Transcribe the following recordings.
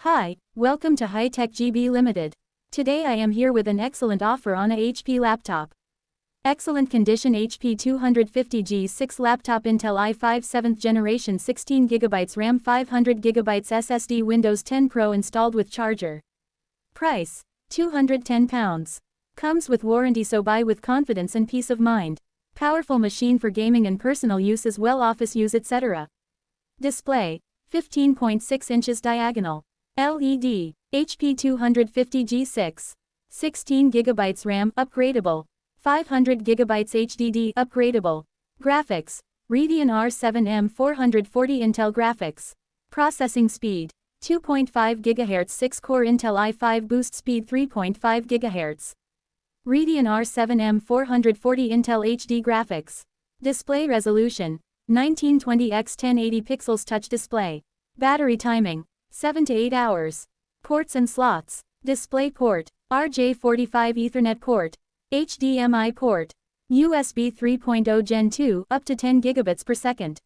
Hi, welcome to High Tech GB Limited. Today I am here with an excellent offer on a HP laptop. Excellent condition HP 250G6 laptop Intel i5 7th generation 16GB RAM 500GB SSD Windows 10 Pro installed with charger. Price, £210. Comes with warranty, so buy with confidence and peace of mind. Powerful machine for gaming and personal use as well, office use etc. Display, 15.6 inches diagonal. LED, HP 250G6. 16GB RAM, upgradable. 500GB HDD, upgradable. Graphics, Redeon R7 M440 INTEL graphics. Processing speed, 2.5 GHz 6-core Intel i5 boost speed 3.5 GHz. Redeon R7 M440 INTEL HD graphics. Display resolution, 1920 x 1080 pixels touch display. Battery timing, 7 to 8 hours. Ports and slots. Display port, RJ45 Ethernet port. HDMI port. USB 3.0 Gen 2 up to 10 gigabits per second.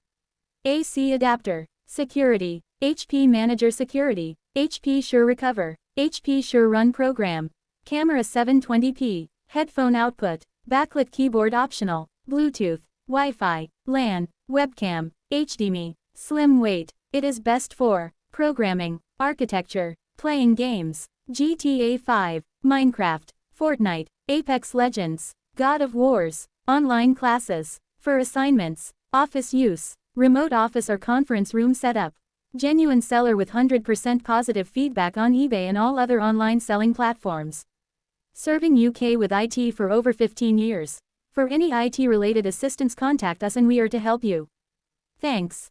AC adapter. Security, HP Manager Security. HP Sure Recover. HP Sure Run program. Camera 720p. Headphone output. Backlit keyboard optional. Bluetooth. Wi-Fi. LAN. Webcam. Hdmi. Slim weight. It is best for programming, architecture, playing games. GTA 5, Minecraft, Fortnite, Apex Legends, God of Wars, online classes, for assignments, office use, remote office or conference room setup. Genuine seller with 100% positive feedback on eBay and all other online selling platforms. Serving UK with IT for over 15 years. For any IT related assistance, contact us and we are to help you. Thanks.